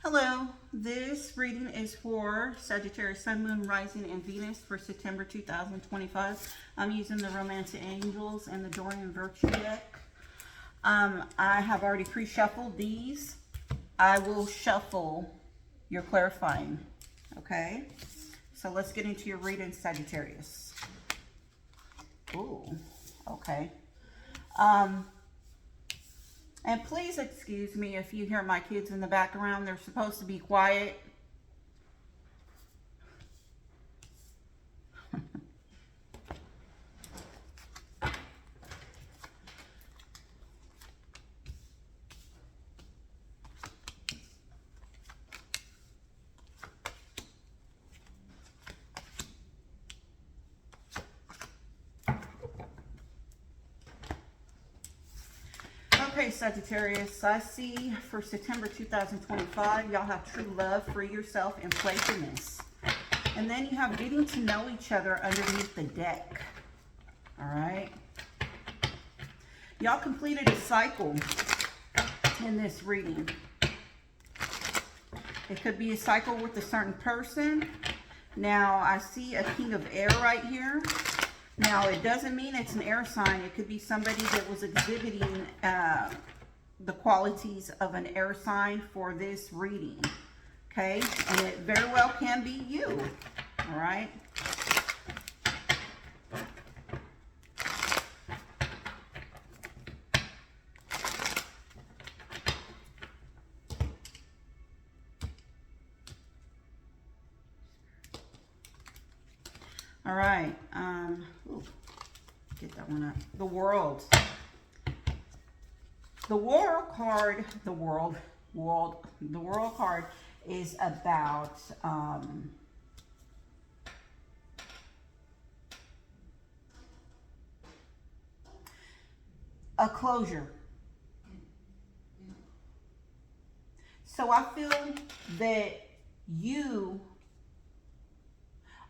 Hello, this reading is for Sagittarius Sun, Moon, Rising, and Venus for September 2025. I'm using the Romance Angels and the Dorian Virtue deck. I have already pre-shuffled these. I will shuffle your clarifying, okay? So let's get into your reading, Sagittarius. Ooh, okay. And please excuse me if you hear my kids in the background. They're supposed to be quiet. Okay, Sagittarius, I see for September 2025, y'all have true love for yourself and playfulness. And then you have getting to know each other underneath the deck. All right. Y'all completed a cycle in this reading. It could be a cycle with a certain person. Now, I see a King of Air right here. Now, it doesn't mean it's an air sign. It could be somebody that was exhibiting the qualities of an air sign for this reading. Okay? And it very well can be you. All right? All right. Ooh, get that one up. The World. The World card. The World card is about a closure. So I feel that you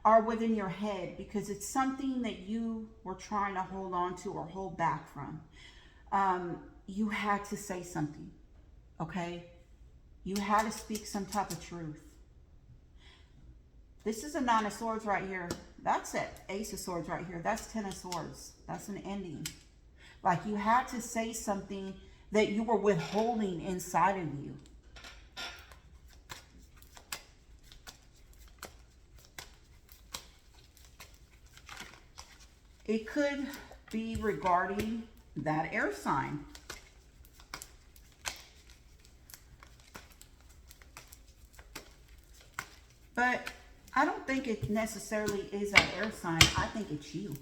are within your head because it's something that you were trying to hold on to or hold back from. You had to say something, okay? You had to speak some type of truth. This is a Nine of Swords right here. That's an Ace of Swords right here. That's Ten of Swords. That's an ending. Like you had to say something that you were withholding inside of you. It could be regarding that air sign. But I don't think it necessarily is an air sign. I think it's you.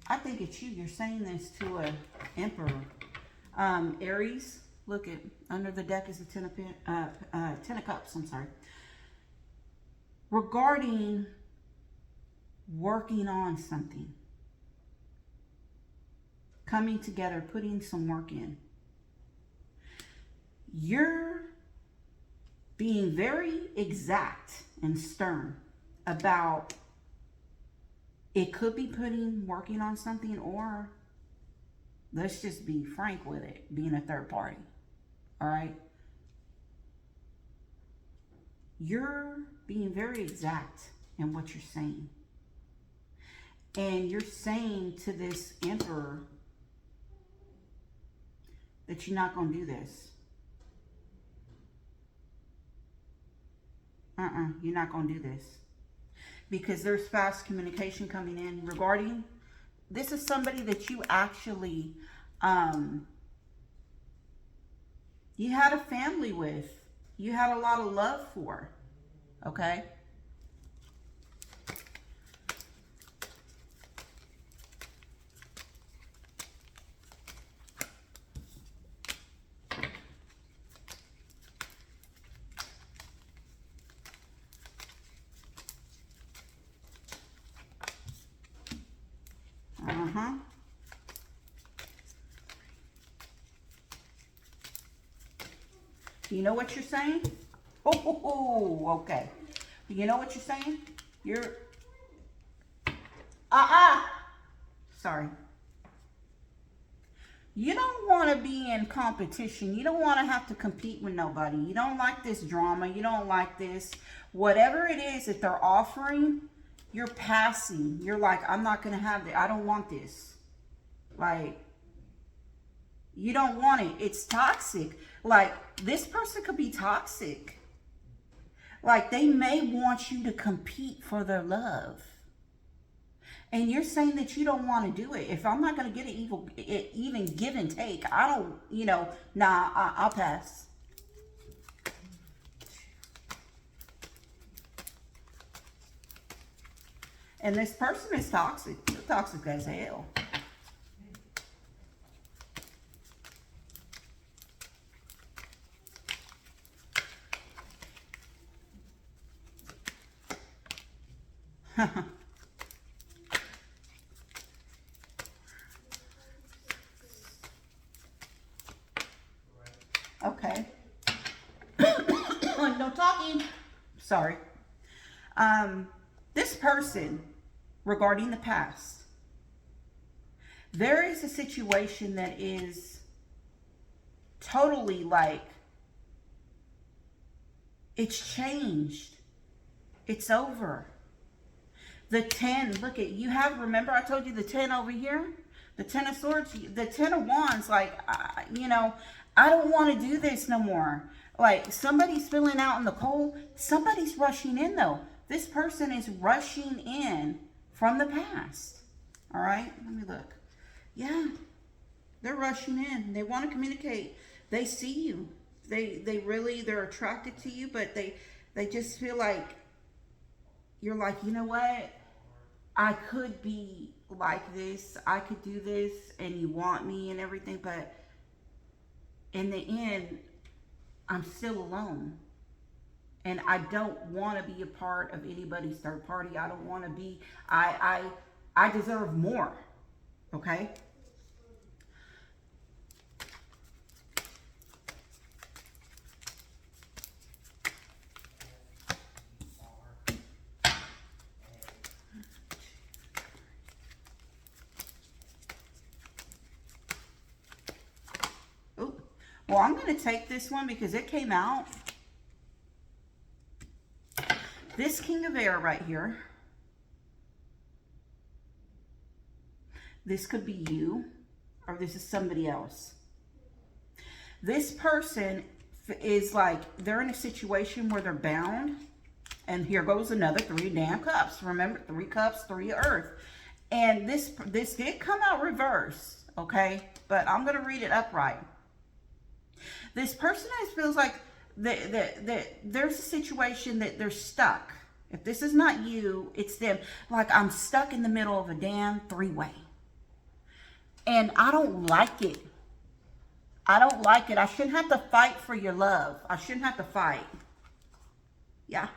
I think it's you. You're saying this to an Emperor. Aries. Look at under the deck is a Ten of Cups. I'm sorry. Regarding working on something, coming together, putting some work in. You're being very exact and stern about it. Could be working on something, or let's just be frank with it, being a third party. All right. You're being very exact in what you're saying. And you're saying to this Emperor that you're not going to do this. You're not going to do this. Because there's fast communication coming in regarding, this is somebody that you actually, you had a family with. You had a lot of love for. Okay? You know what you're saying? Okay. You know what you're saying? You're... Sorry. You don't want to be in competition. You don't want to have to compete with nobody. You don't like this drama. You don't like this. Whatever it is that they're offering, you're passing. You're like, I'm not going to have it. I don't want this. Like, you don't want it. It's toxic. Like, this person could be toxic. Like, they may want you to compete for their love. And you're saying that you don't want to do it. If I'm not going to get it even give and take, I don't, nah, I'll pass. And this person is toxic. They're toxic as hell. Okay. No talking. Sorry. This person, regarding the past, there is a situation that is totally like, it's changed. It's over. The 10, look at, you have, remember I told you the 10 over here? The 10 of Swords, the 10 of Wands, like, I don't want to do this no more. Like, somebody's filling out in the cold. Somebody's rushing in, though. This person is rushing in from the past. All right? Let me look. Yeah. They're rushing in. They want to communicate. They see you. They're attracted to you, but they just feel like, you're like, you know what? I could be like this. I could do this, and you want me and everything, but in the end, I'm still alone. And I don't want to be a part of anybody's third party. I don't want to be, I deserve more. Okay? Well, I'm going to take this one because it came out. This King of Air right here. This could be you, or this is somebody else. This person is like, they're in a situation where they're bound. And here goes another 3 damn cups. Remember, 3 cups, 3 earth. And this did come out reverse, okay? But I'm going to read it upright. This person feels like there's a situation that they're stuck. If this is not you, it's them. Like, I'm stuck in the middle of a damn 3-way. And I don't like it. I don't like it. I shouldn't have to fight for your love. I shouldn't have to fight. Yeah.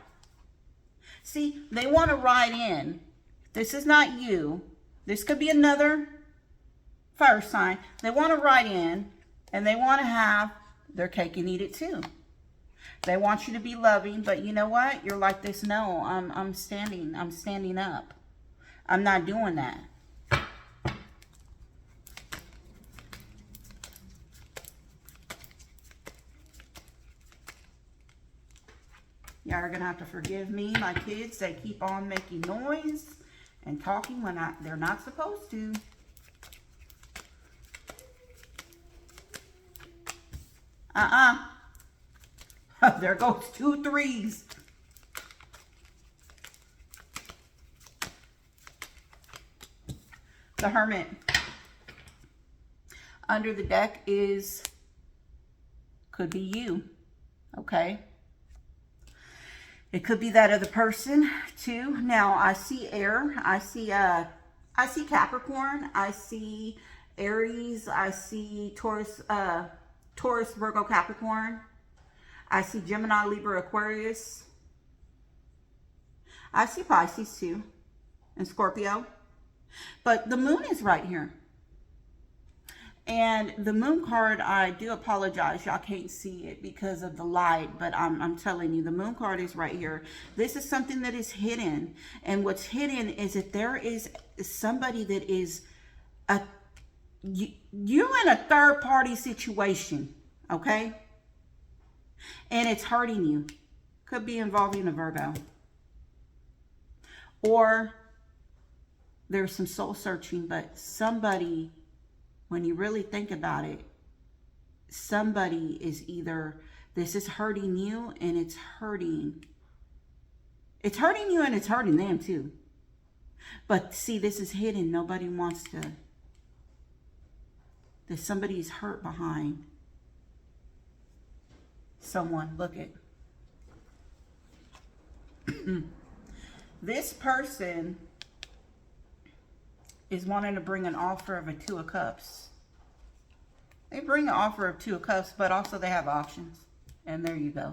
See, they want to ride in. This is not you. This could be another fire sign. They want to ride in, and they want to have their cake and eat it too. They want you to be loving, but you know what? You're like this. No, I'm standing up. I'm not doing that. Y'all are gonna have to forgive me, my kids. They keep on making noise and talking when they're not supposed to. There goes 2 3s. The Hermit. Under the deck could be you, okay? It could be that other person too. Now I see air. I see Capricorn. I see Aries. I see Taurus, Virgo, Capricorn. I see Gemini, Libra, Aquarius. I see Pisces too, and Scorpio. But the moon is right here. And the moon card, I do apologize, y'all can't see it because of the light, but I'm telling you, the moon card is right here. This is something that is hidden. And what's hidden is that there is somebody that is you're in a third party situation, okay? And it's hurting you. Could be involving a Virgo. Or there's some soul searching, but somebody, when you really think about it, somebody is either, this is hurting you and it's hurting you and it's hurting them too. But see, this is hidden. Nobody wants to, there's somebody's hurt behind someone. Look at this person is wanting to bring an offer of a Two of Cups. They bring an offer of Two of Cups, but also they have options. And there you go.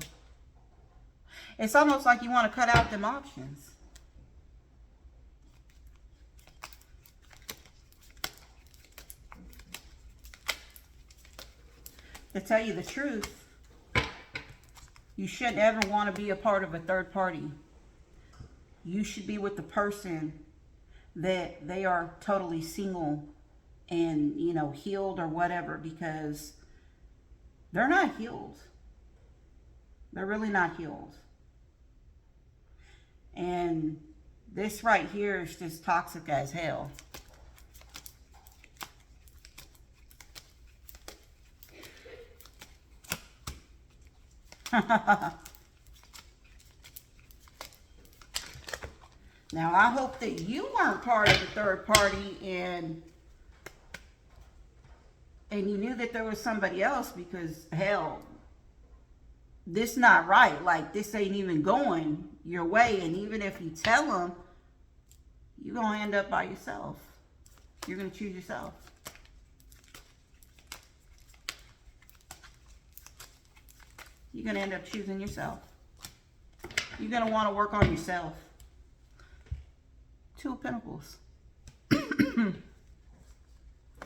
It's almost like you want to cut out them options. To tell you the truth, you shouldn't ever want to be a part of a third party. You should be with the person that they are totally single and, you know, healed or whatever, because they're not healed. They're really not healed. And this right here is just toxic as hell. Now, I hope that you weren't part of the third party and you knew that there was somebody else, because, hell, this not right. Like, this ain't even going your way. And even if you tell them, you're going to end up by yourself. You're going to choose yourself. You're going to end up choosing yourself. You're going to want to work on yourself. Two of Pentacles.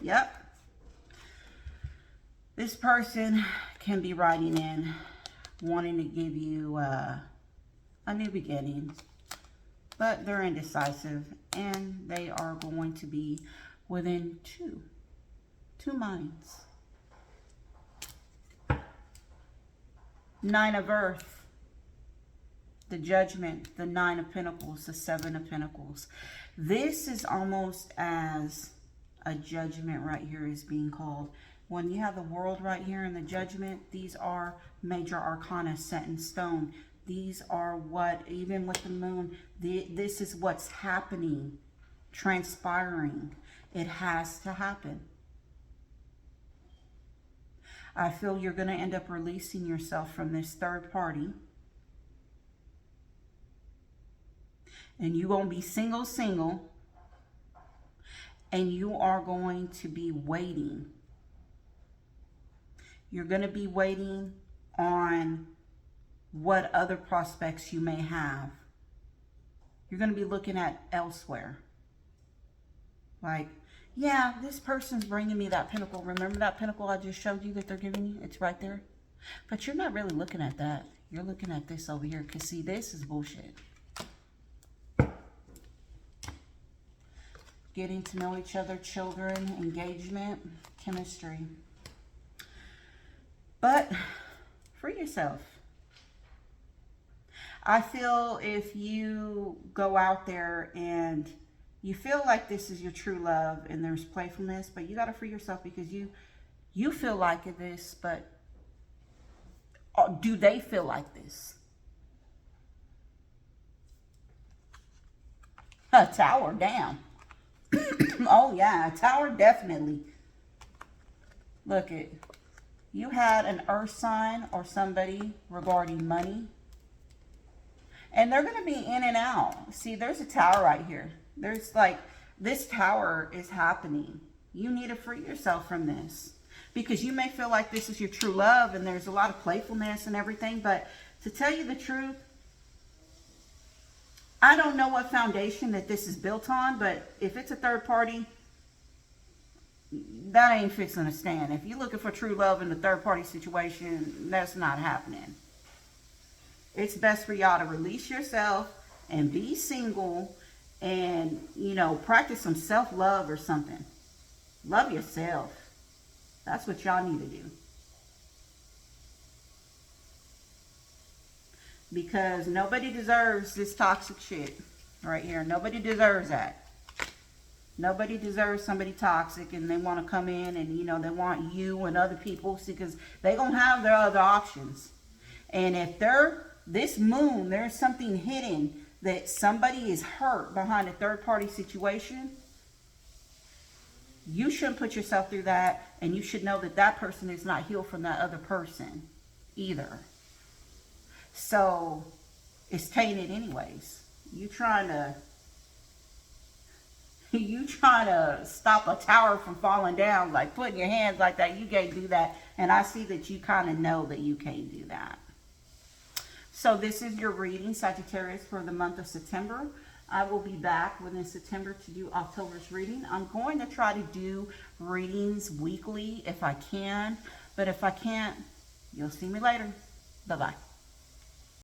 Yep. This person can be writing in, wanting to give you a new beginning. But they're indecisive, and they are going to be within two minds. Nine of Earth, the Judgment, the Nine of Pentacles, the Seven of Pentacles. This is almost as a judgment right here is being called. When you have the World right here in the Judgment, these are major arcana set in stone. These are what, even with the Moon, this is what's happening, transpiring. It has to happen. I feel you're going to end up releasing yourself from this third party. And you're going to be single. And you are going to be waiting. You're going to be waiting on what other prospects you may have. You're going to be looking at elsewhere. Like, yeah, this person's bringing me that pentacle. Remember that pentacle I just showed you that they're giving you? It's right there. But you're not really looking at that. You're looking at this over here. Because, see, this is bullshit. Getting to know each other, children, engagement, chemistry. But free yourself. I feel if you go out there and you feel like this is your true love and there's playfulness, but you got to free yourself, because you feel like this, but do they feel like this? A Tower, damn. Oh yeah, a Tower, definitely. Look it. You had an earth sign or somebody regarding money. And they're going to be in and out. See, there's a Tower right here. There's like, this Tower is happening. You need to free yourself from this. Because you may feel like this is your true love and there's a lot of playfulness and everything. But to tell you the truth, I don't know what foundation that this is built on. But if it's a third party, that ain't fixing to stand. If you're looking for true love in the third party situation, that's not happening. It's best for y'all to release yourself and be single and, you know, practice some self-love or something. Love yourself. That's what y'all need to do. Because nobody deserves this toxic shit right here. Nobody deserves that. Nobody deserves somebody toxic and they want to come in and, you know, they want you and other people, because they're going to have their other options. And if this moon, there's something hidden that somebody is hurt behind a third party situation, you shouldn't put yourself through that. And you should know that that person is not healed from that other person either. So it's tainted anyways. You trying to stop a tower from falling down, like putting your hands like that. You can't do that. And I see that you kind of know that you can't do that. So this is your reading, Sagittarius, for the month of September. I will be back within September to do October's reading. I'm going to try to do readings weekly if I can. But if I can't, you'll see me later. Bye-bye.